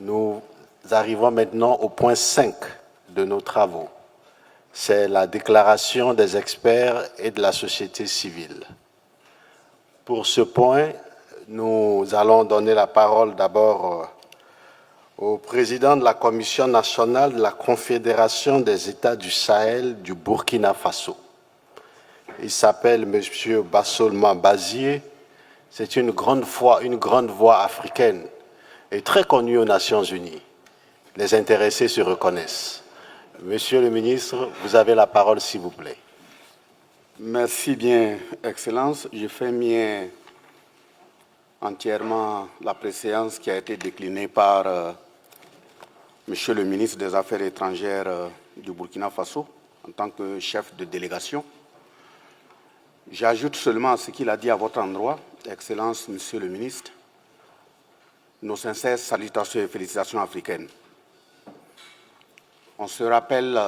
Nous arrivons maintenant au point 5 de nos travaux. C'est la déclaration des experts et de la société civile. Pour ce point, nous allons donner la parole d'abord au président de la Commission nationale de la Confédération des États du Sahel du Burkina Faso. Il s'appelle M. Bassolma Bazié. C'est une grande voix africaine et très connue aux Nations Unies. Les intéressés se reconnaissent. Monsieur le ministre, vous avez la parole, s'il vous plaît. Merci bien, Excellence. Je fais mien entièrement la préséance qui a été déclinée par Monsieur le ministre des Affaires étrangères du Burkina Faso en tant que chef de délégation. J'ajoute seulement à ce qu'il a dit à votre endroit, Excellence, Monsieur le ministre, nos sincères salutations et félicitations africaines. On se rappelle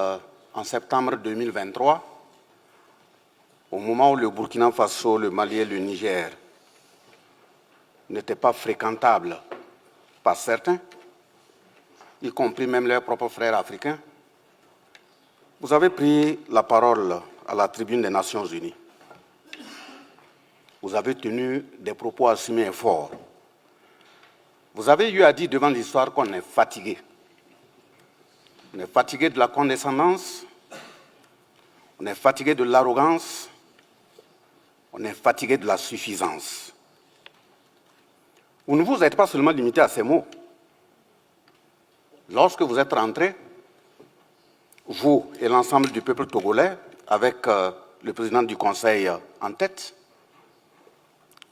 en septembre 2023, au moment où le Burkina Faso, le Mali et le Niger n'étaient pas fréquentables par certains, y compris même leurs propres frères africains, vous avez pris la parole à la tribune des Nations Unies. Vous avez tenu des propos assumés et forts. Vous avez eu à dire devant l'histoire qu'on est fatigué. On est fatigué de la condescendance, on est fatigué de l'arrogance, on est fatigué de la suffisance. Vous ne vous êtes pas seulement limité à ces mots. Lorsque vous êtes rentrés, vous et l'ensemble du peuple togolais, avec le président du Conseil en tête,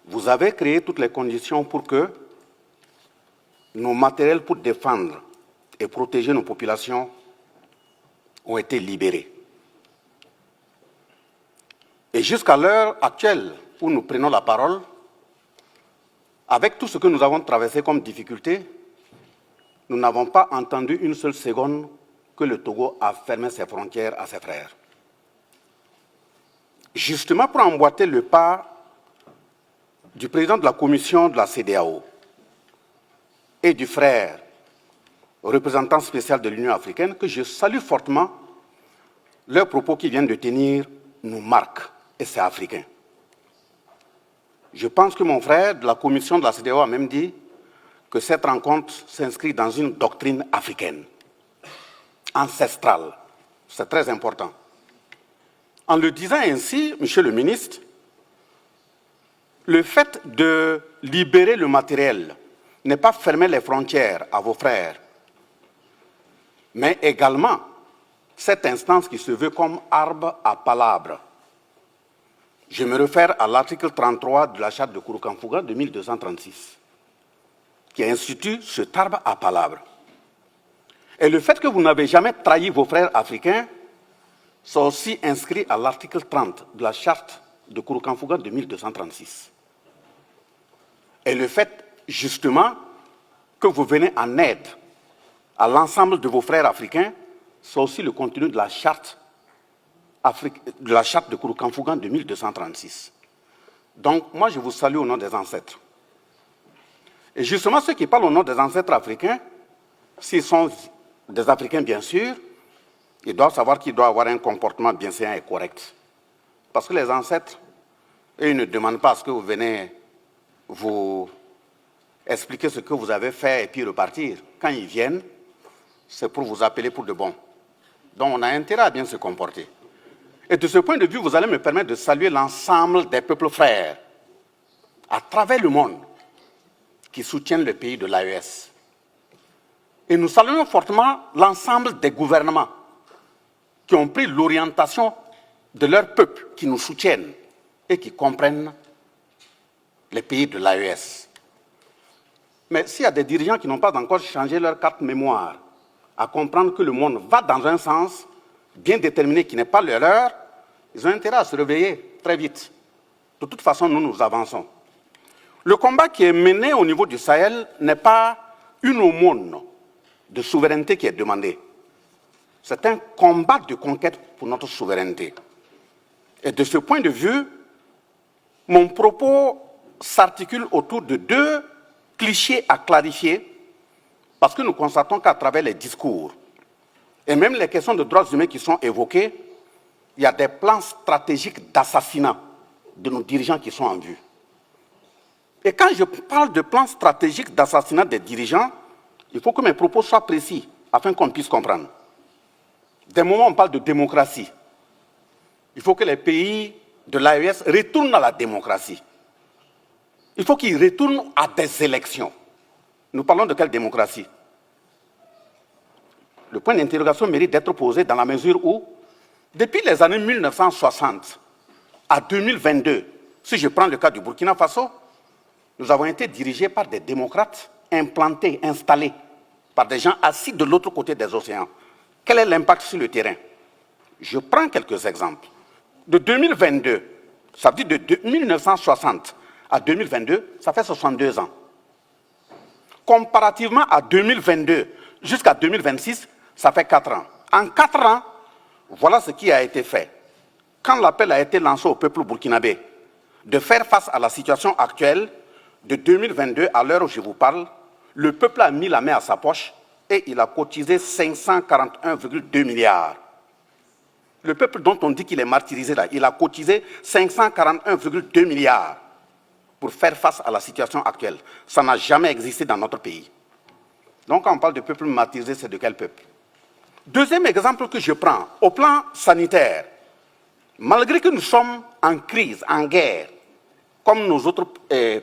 vous avez créé toutes les conditions pour que nos matériels pour défendre et protéger nos populations ont été libérés. Et jusqu'à l'heure actuelle où nous prenons la parole, avec tout ce que nous avons traversé comme difficulté, nous n'avons pas entendu une seule seconde que le Togo a fermé ses frontières à ses frères. Justement pour emboîter le pas du président de la commission de la CEDEAO et du frère représentant spécial de l'Union africaine, que je salue fortement, leurs propos qu'ils viennent de tenir nous marquent, et c'est africain. Je pense que mon frère de la commission de la CEDEAO a même dit que cette rencontre s'inscrit dans une doctrine africaine, ancestrale. C'est très important. En le disant ainsi, Monsieur le ministre, le fait de libérer le matériel n'est pas fermer les frontières à vos frères, mais également cette instance qui se veut comme arbre à palabre. Je me réfère à l'article 33 de la charte de Kouroukanfouga de 1236, qui institue cet arbre à palabre. Et le fait que vous n'avez jamais trahi vos frères africains, c'est aussi inscrit à l'article 30 de la charte de Kouroukanfouga de 1236. Et le fait, justement, que vous venez en aide à l'ensemble de vos frères africains, c'est aussi le contenu de la charte de Kouroukanfouga de 1236. Donc, moi, je vous salue au nom des ancêtres. Et justement, ceux qui parlent au nom des ancêtres africains, s'ils sont des Africains, bien sûr, ils doivent savoir qu'ils doivent avoir un comportement bienséant et correct. Parce que les ancêtres, eux, ils ne demandent pas à ce que vous venez vous expliquer ce que vous avez fait et puis repartir. Quand ils viennent, c'est pour vous appeler pour de bon. Donc, on a intérêt à bien se comporter. Et de ce point de vue, vous allez me permettre de saluer l'ensemble des peuples frères à travers le monde qui soutiennent le pays de l'AES. Et nous saluons fortement l'ensemble des gouvernements qui ont pris l'orientation de leur peuple, qui nous soutiennent et qui comprennent les pays de l'AES. Mais s'il y a des dirigeants qui n'ont pas encore changé leur carte mémoire à comprendre que le monde va dans un sens bien déterminé qui n'est pas le leur, ils ont intérêt à se réveiller très vite. De toute façon, nous avançons. Le combat qui est mené au niveau du Sahel n'est pas une aumône de souveraineté qui est demandée. C'est un combat de conquête pour notre souveraineté. Et de ce point de vue, mon propos s'articule autour de deux clichés à clarifier Parce que nous constatons qu'à travers les discours, et même les questions de droits humains qui sont évoquées, il y a des plans stratégiques d'assassinat de nos dirigeants qui sont en vue. Et quand je parle de plans stratégiques d'assassinat des dirigeants, il faut que mes propos soient précis, afin qu'on puisse comprendre. D'un moment, on parle de démocratie. Il faut que les pays de l'AES retournent à la démocratie. Il faut qu'ils retournent à des élections. Nous parlons de quelle démocratie? Le point d'interrogation mérite d'être posé dans la mesure où, depuis les années 1960 à 2022, si je prends le cas du Burkina Faso, nous avons été dirigés par des démocrates implantés, installés par des gens assis de l'autre côté des océans. Quel est l'impact sur le terrain? Je prends quelques exemples. De 2022, ça veut dire de 1960 à 2022, ça fait 62 ans. Comparativement à 2022 jusqu'à 2026, ça fait 4 ans. En 4 ans, voilà ce qui a été fait. Quand l'appel a été lancé au peuple burkinabé de faire face à la situation actuelle, de 2022 à l'heure où je vous parle, le peuple a mis la main à sa poche et il a cotisé 541,2 milliards. Le peuple dont on dit qu'il est martyrisé là, il a cotisé 541,2 milliards pour faire face à la situation actuelle. Ça n'a jamais existé dans notre pays. Donc quand on parle de peuple martyrisé, c'est de quel peuple? Deuxième exemple que je prends, au plan sanitaire, malgré que nous sommes en crise, en guerre, comme nos autres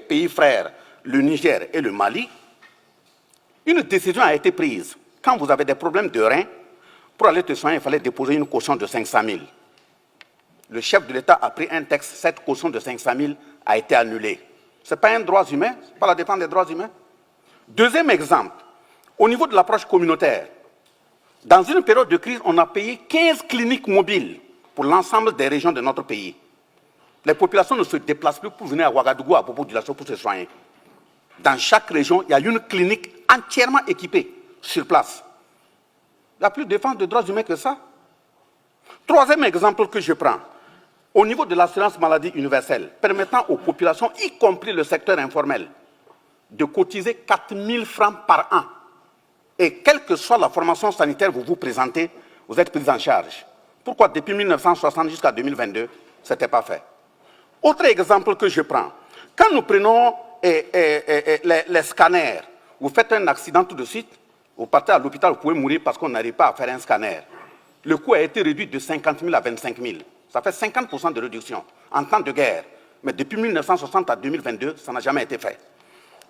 pays frères, le Niger et le Mali, une décision a été prise. Quand vous avez des problèmes de reins, pour aller te soigner, il fallait déposer une caution de 500 000. Le chef de l'État a pris un texte, cette caution de 500 000 a été annulée. Ce n'est pas un droit humain, ce n'est pas la défense des droits humains. Deuxième exemple, au niveau de l'approche communautaire, dans une période de crise, on a payé 15 cliniques mobiles pour l'ensemble des régions de notre pays. Les populations ne se déplacent plus pour venir à Ouagadougou, à Bobo-Dioulasso pour se soigner. Dans chaque région, il y a une clinique entièrement équipée sur place. Il n'y a plus de défense de droits humains que ça. Troisième exemple que je prends, au niveau de l'assurance maladie universelle, permettant aux populations, y compris le secteur informel, de cotiser 4 000 francs par an. Et quelle que soit la formation sanitaire que vous vous présentez, vous êtes pris en charge. Pourquoi depuis 1960 jusqu'à 2022, ce n'était pas fait? Autre exemple que je prends, quand nous prenons les scanners, vous faites un accident tout de suite, vous partez à l'hôpital, vous pouvez mourir parce qu'on n'arrive pas à faire un scanner. Le coût a été réduit de 50 000 à 25 000. Ça fait 50% de réduction en temps de guerre. Mais depuis 1960 à 2022, ça n'a jamais été fait.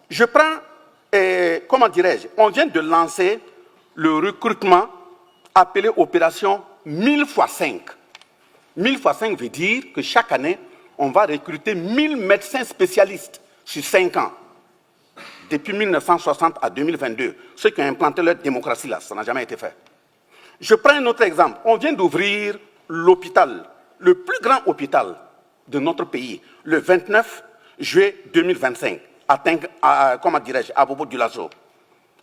Je prends, comment dirais-je, on vient de lancer le recrutement appelé opération 1000 x 5. 1000 x 5 veut dire que chaque année, on va recruter 1000 médecins spécialistes sur 5 ans. Depuis 1960 à 2022, ceux qui ont implanté leur démocratie là, ça n'a jamais été fait. Je prends un autre exemple. On vient d'ouvrir l'hôpital, le plus grand hôpital de notre pays, le 29 juillet 2025, à Bobo-Dioulasso,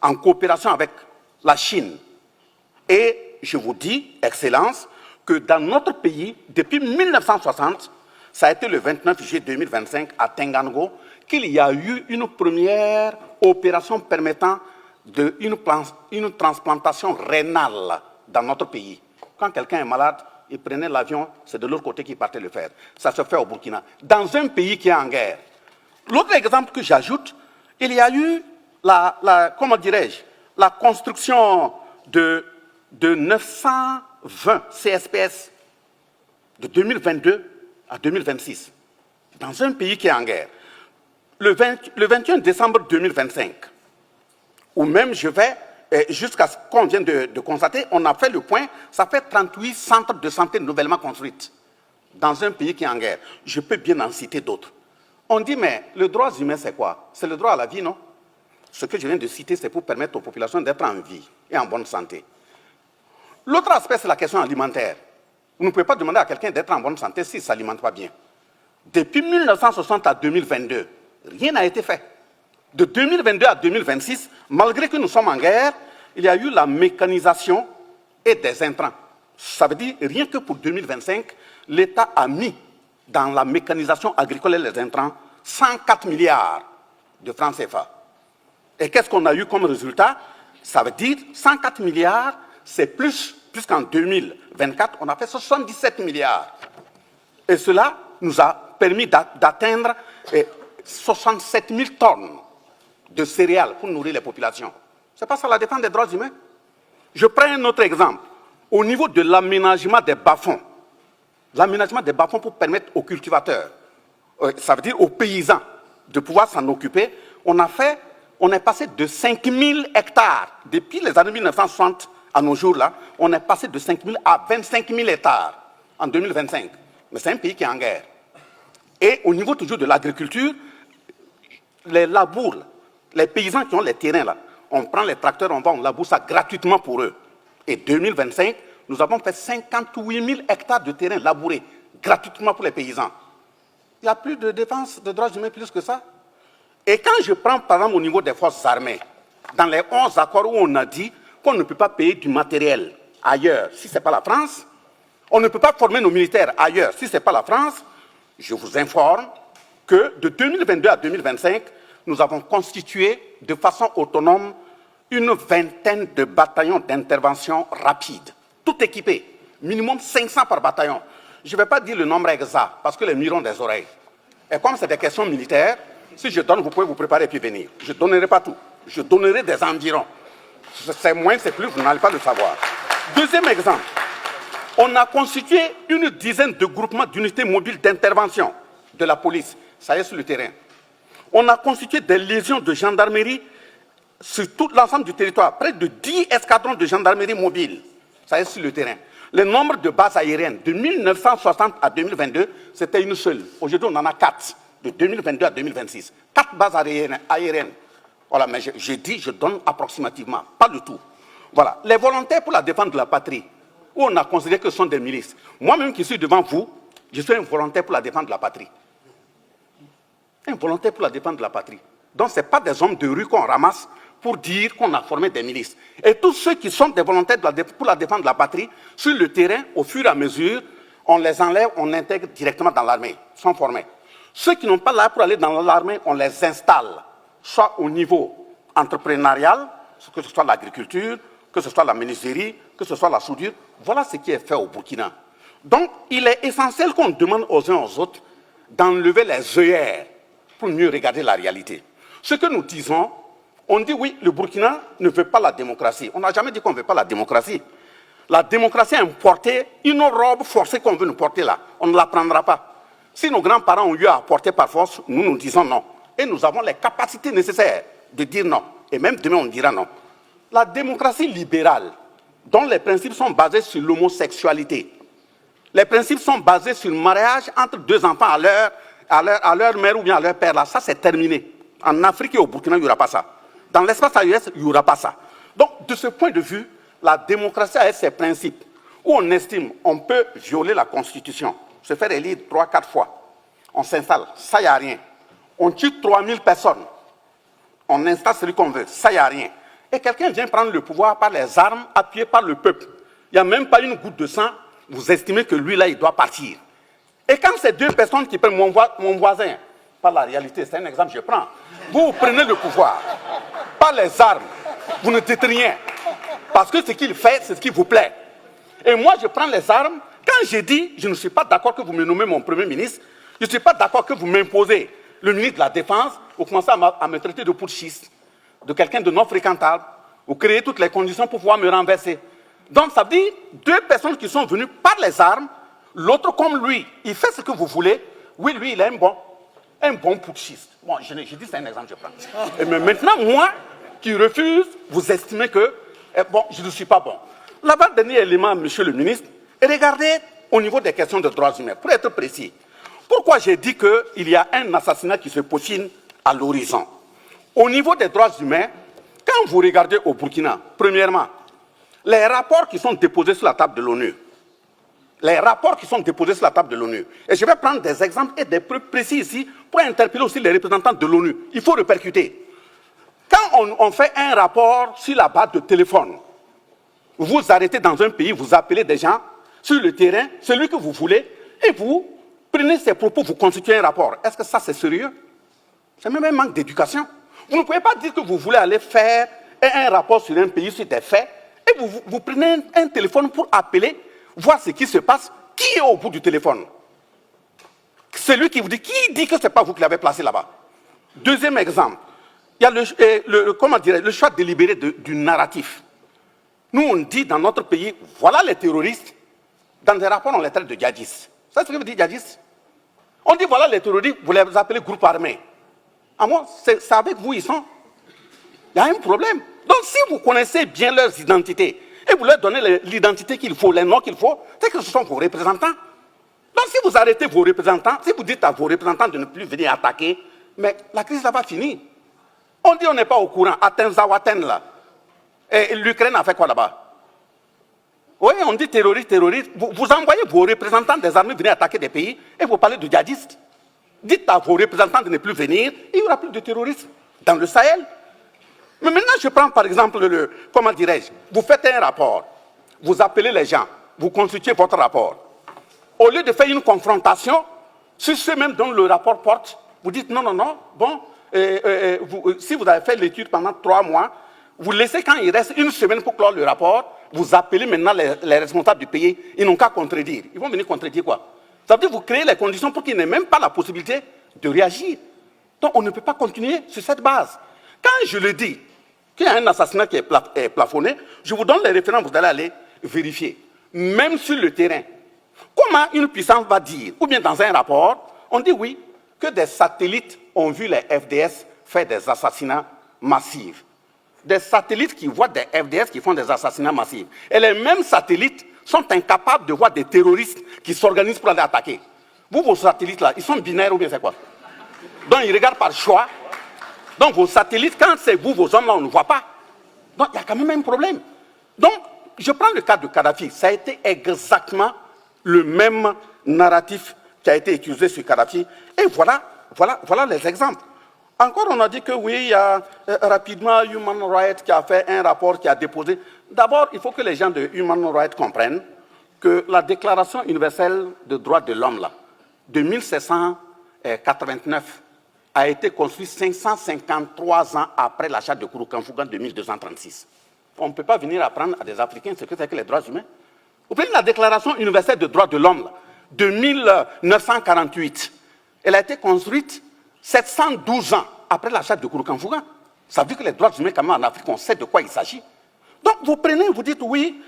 en coopération avec la Chine. Et je vous dis, Excellence, que dans notre pays, depuis 1960, ça a été le 29 juillet 2025 à Tengango, qu'il y a eu une première opération permettant une transplantation rénale dans notre pays. Quand quelqu'un est malade, il prenait l'avion, c'est de l'autre côté qu'il partait le faire. Ça se fait au Burkina, dans un pays qui est en guerre. L'autre exemple que j'ajoute, il y a eu la construction de 920 CSPS de 2022 à 2026, dans un pays qui est en guerre. Le 21 décembre 2025, ou même je vais, jusqu'à ce qu'on vient de constater, on a fait le point, ça fait 38 centres de santé nouvellement construits dans un pays qui est en guerre. Je peux bien en citer d'autres. On dit, mais le droit humain, c'est quoi? C'est le droit à la vie, non? Ce que je viens de citer, c'est pour permettre aux populations d'être en vie et en bonne santé. L'autre aspect, c'est la question alimentaire. Vous ne pouvez pas demander à quelqu'un d'être en bonne santé s'il ne s'alimente pas bien. Depuis 1960 à 2022, rien n'a été fait. De 2022 à 2026, malgré que nous sommes en guerre, il y a eu la mécanisation et des intrants. Ça veut dire, rien que pour 2025, l'État a mis dans la mécanisation agricole et les intrants 104 milliards de francs CFA. Et qu'est-ce qu'on a eu comme résultat? Ça veut dire 104 milliards, c'est plus, puisqu'en 2024, on a fait 77 milliards. Et cela nous a permis d'atteindre 67 000 tonnes de céréales pour nourrir les populations. C'est pas ça la défense des droits humains? Je prends un autre exemple. Au niveau de l'aménagement des bas-fonds, pour permettre aux cultivateurs, ça veut dire aux paysans, de pouvoir s'en occuper, on est passé de 5 000 hectares, depuis les années 1960 à nos jours là, on est passé de 5 000 à 25 000 hectares en 2025. Mais c'est un pays qui est en guerre. Et au niveau toujours de l'agriculture, les labours, les paysans qui ont les terrains là, on prend les tracteurs, on laboure ça gratuitement pour eux. Et 2025, nous avons fait 58 000 hectares de terrain labourés gratuitement pour les paysans. Il n'y a plus de défense de droits humains plus que ça. Et quand je prends par exemple au niveau des forces armées, dans les 11 accords où on a dit qu'on ne peut pas payer du matériel ailleurs si ce n'est pas la France, on ne peut pas former nos militaires ailleurs si ce n'est pas la France, je vous informe que de 2022 à 2025, nous avons constitué de façon autonome une vingtaine de bataillons d'intervention rapide, tout équipés, minimum 500 par bataillon. Je ne vais pas dire le nombre exact, parce que les murs ont des oreilles. Et comme c'est des questions militaires, si je donne, vous pouvez vous préparer et puis venir. Je ne donnerai pas tout. Je donnerai des environs. C'est moins, c'est plus, vous n'allez pas le savoir. Deuxième exemple, on a constitué une dizaine de groupements d'unités mobiles d'intervention de la police. Ça y est sur le terrain. On a constitué des légions de gendarmerie sur tout l'ensemble du territoire. Près de 10 escadrons de gendarmerie mobile. Ça y est sur le terrain. Le nombre de bases aériennes de 1960 à 2022, c'était une seule. Aujourd'hui, on en a 4, de 2022 à 2026. 4 bases aériennes. Voilà, mais je dis, je donne approximativement, pas du tout. Voilà, les volontaires pour la défense de la patrie, où on a considéré que ce sont des milices. Moi-même qui suis devant vous, je suis un volontaire pour la défense de la patrie. Un volontaire pour la défense de la patrie. Donc, ce n'est pas des hommes de rue qu'on ramasse pour dire qu'on a formé des milices. Et tous ceux qui sont des volontaires pour la défense de la patrie, sur le terrain, au fur et à mesure, on les enlève, on intègre directement dans l'armée, sont formés. Ceux qui n'ont pas l'air pour aller dans l'armée, on les installe, soit au niveau entrepreneurial, que ce soit l'agriculture, que ce soit la menuiserie, que ce soit la soudure. Voilà ce qui est fait au Burkina. Donc, il est essentiel qu'on demande aux uns aux autres d'enlever les œillères pour mieux regarder la réalité. Ce que nous disons, on dit oui, le Burkina ne veut pas la démocratie. On n'a jamais dit qu'on ne veut pas la démocratie. La démocratie a importé une robe forcée qu'on veut nous porter là. On ne la prendra pas. Si nos grands-parents ont eu à porter par force, nous disons non. Et nous avons les capacités nécessaires de dire non. Et même demain, on dira non. La démocratie libérale, dont les principes sont basés sur l'homosexualité, les principes sont basés sur le mariage entre deux enfants à leur mère ou bien à leur père, là, ça c'est terminé. En Afrique et au Burkina, il n'y aura pas ça. Dans l'espace AES, il n'y aura pas ça. Donc, de ce point de vue, la démocratie a ses principes, où on estime qu'on peut violer la Constitution, se faire élire 3-4 fois. On s'installe, ça, il n'y a rien. On tue 3000 personnes. On installe celui qu'on veut, ça, il n'y a rien. Et quelqu'un vient prendre le pouvoir par les armes, appuyé par le peuple. Il n'y a même pas une goutte de sang. Vous estimez que lui, là, il doit partir. Et quand c'est deux personnes qui prennent mon voisin, pas la réalité, c'est un exemple que je prends, vous prenez le pouvoir, pas les armes, vous ne dites rien. Parce que ce qu'il fait, c'est ce qui vous plaît. Et moi, je prends les armes. Quand je dis, je ne suis pas d'accord que vous me nommez mon Premier ministre, je ne suis pas d'accord que vous m'imposez le ministre de la Défense, vous commencez à me traiter de putschiste, de quelqu'un de non fréquentable, vous créez toutes les conditions pour pouvoir me renverser. Donc, ça veut dire deux personnes qui sont venues par les armes, l'autre comme lui, il fait ce que vous voulez. Oui, lui, il est un bon putschiste. Bon, je dis, c'est un exemple, je prends. Et mais maintenant, moi, qui refuse, vous estimez que, bon, je ne suis pas bon. L'avant-dernier élément, monsieur le ministre, regardez au niveau des questions de droits humains, pour être précis. Pourquoi j'ai dit qu'il y a un assassinat qui se peaufine à l'horizon? Au niveau des droits humains, quand vous regardez au Burkina, premièrement, les rapports qui sont déposés sur la table de l'ONU, et je vais prendre des exemples et des preuves précis ici pour interpeller aussi les représentants de l'ONU. Il faut répercuter. Quand on fait un rapport sur la base de téléphone, vous arrêtez dans un pays, vous appelez des gens sur le terrain, celui que vous voulez, et vous prenez ces propos, vous constituez un rapport. Est-ce que ça, c'est sérieux? C'est même un manque d'éducation. Vous ne pouvez pas dire que vous voulez aller faire et un rapport sur un pays, sur des faits, et vous prenez un téléphone pour appeler, voir ce qui se passe, qui est au bout du téléphone? Celui qui vous dit, qui dit que ce n'est pas vous qui l'avez placé là-bas? Deuxième exemple, il y a le choix délibéré du narratif. Nous, on dit dans notre pays, voilà les terroristes. Dans des rapports, on les traite de djihadistes. C'est ce que vous dites, djihadistes? On dit, voilà les terroristes, vous les appelez groupe armé. À moi, c'est avec vous, ils sont. Il y a un problème. Donc, si vous connaissez bien leurs identités, et vous leur donnez l'identité qu'il faut, les noms qu'il faut, c'est que ce sont vos représentants. Donc, si vous arrêtez vos représentants, si vous dites à vos représentants de ne plus venir attaquer, mais la crise là va finir. On dit on n'est pas au courant. Zawaten, là. Et l'Ukraine a fait quoi là-bas? Oui, on dit terroriste. Vous envoyez vos représentants des armées venir attaquer des pays et vous parlez de djihadistes. Dites à vos représentants de ne plus venir, il n'y aura plus de terrorisme dans le Sahel. Mais maintenant, je prends par exemple comment dirais-je, vous faites un rapport, vous appelez les gens, vous constituez votre rapport. Au lieu de faire une confrontation sur ceux même dont le rapport porte, vous dites non, bon, si vous avez fait l'étude pendant 3 mois, vous laissez quand il reste 1 semaine pour clore le rapport, vous appelez maintenant les responsables du pays, ils n'ont qu'à contredire. Ils vont venir contredire quoi? Ça veut dire que vous créez les conditions pour qu'ils n'aient même pas la possibilité de réagir. Donc on ne peut pas continuer sur cette base. Quand je le dis, qu'il y a un assassinat qui est plafonné, je vous donne les références, vous allez aller vérifier. Même sur le terrain, comment une puissance va dire, ou bien dans un rapport, on dit oui, que des satellites ont vu les FDS faire des assassinats massifs. Des satellites qui voient des FDS qui font des assassinats massifs. Et les mêmes satellites sont incapables de voir des terroristes qui s'organisent pour aller attaquer. Vous, vos satellites là, ils sont binaires ou bien c'est quoi? Donc ils regardent par choix. Donc vos satellites, quand c'est vous, vos hommes là, on ne voit pas. Donc il y a quand même un problème. Donc, je prends le cas de Kadhafi. Ça a été exactement le même narratif qui a été utilisé sur Kadhafi. Et voilà les exemples. Encore, on a dit que oui, il y a rapidement Human Rights qui a fait un rapport, qui a déposé. D'abord, il faut que les gens de Human Rights comprennent que la Déclaration universelle des droits de l'homme, là, de 1789, a été construite 553 ans après la charte de Kurukanfuga de 1236. On ne peut pas venir apprendre à des Africains ce que c'est que les droits humains. Vous prenez la Déclaration universelle des droits de l'homme, là, de 1948. Elle a été construite 712 ans après la charte de Kurukanfuga. Ça veut dire que les droits humains, quand même, en Afrique, on sait de quoi il s'agit. Donc, vous prenez, vous dites, oui,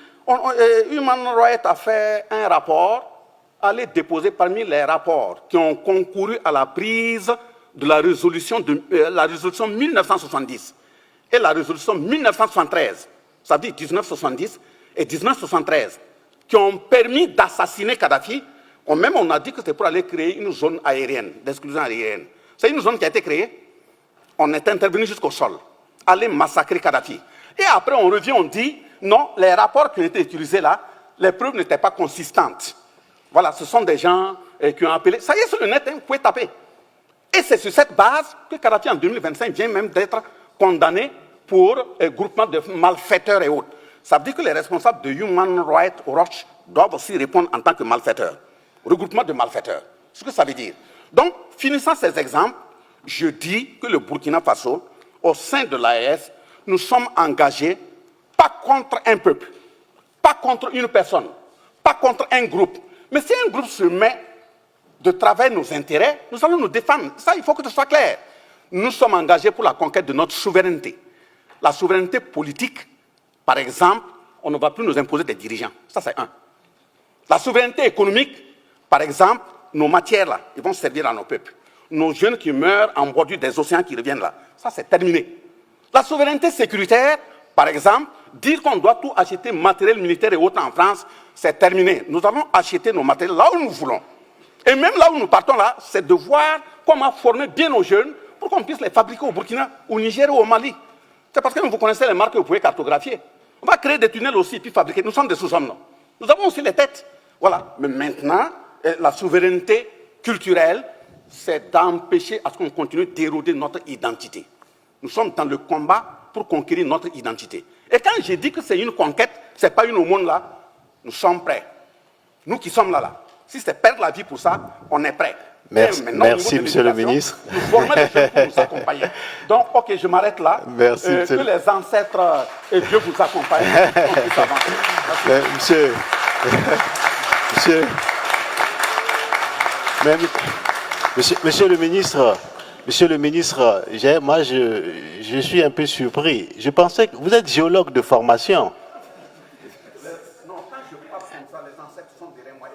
Human Rights a fait un rapport, allez déposer parmi les rapports qui ont concouru à la prise de la résolution 1970 et la résolution 1973, ça veut dire 1970 et 1973, qui ont permis d'assassiner Kadhafi. Même on a dit que c'était pour aller créer une zone aérienne, d'exclusion aérienne. C'est une zone qui a été créée. On est intervenu jusqu'au sol, aller massacrer Kadhafi. Et après, on revient, on dit, non, les rapports qui ont été utilisés là, les preuves n'étaient pas consistantes. Voilà, ce sont des gens qui ont appelé. Ça y est, sur le net, vous pouvez taper. Et c'est sur cette base que Kadhafi, en 2025, vient même d'être condamné pour groupement de malfaiteurs et autres. Ça veut dire que les responsables de Human Rights Watch doivent aussi répondre en tant que malfaiteurs. Regroupement de malfaiteurs. Ce que ça veut dire. Donc, finissant ces exemples, je dis que le Burkina Faso, au sein de l'AES, nous sommes engagés, pas contre un peuple, pas contre une personne, pas contre un groupe. Mais si un groupe se met de travers nos intérêts, nous allons nous défendre. Ça, il faut que ce soit clair. Nous sommes engagés pour la conquête de notre souveraineté. La souveraineté politique, par exemple, on ne va plus nous imposer des dirigeants. Ça, c'est un. La souveraineté économique, par exemple, nos matières, là, ils vont servir à nos peuples. Nos jeunes qui meurent en bordure des océans qui reviennent là, ça, c'est terminé. La souveraineté sécuritaire, par exemple, dire qu'on doit tout acheter matériel militaire et autres en France, c'est terminé. Nous allons acheter nos matériels là où nous voulons. Et même là où nous partons là, c'est de voir comment former bien nos jeunes pour qu'on puisse les fabriquer au Burkina, au Niger ou au Mali. C'est parce que vous connaissez les marques que vous pouvez cartographier. On va créer des tunnels aussi, puis fabriquer. Nous sommes des sous-hommes, non? Nous avons aussi les têtes. Voilà. Mais maintenant, la souveraineté culturelle, c'est d'empêcher à ce qu'on continue d'éroder notre identité. Nous sommes dans le combat pour conquérir notre identité. Et quand je dis que c'est une conquête, ce n'est pas une aumône là, nous sommes prêts. Nous qui sommes là. Si c'est perdre la vie pour ça, on est prêts. Merci, maintenant, au merci niveau de Monsieur le l'éducation, ministre. Nous formons des jeunes pour nous accompagner. Donc, ok, je m'arrête là. Merci, Que monsieur. les ancêtres et Dieu vous accompagnent. On puisse avancer. Merci. Monsieur, mais, monsieur le ministre, moi je suis un peu surpris. Je pensais que vous êtes géologue de formation. Non, quand je parle comme ça, les ancêtres sont derrière moi.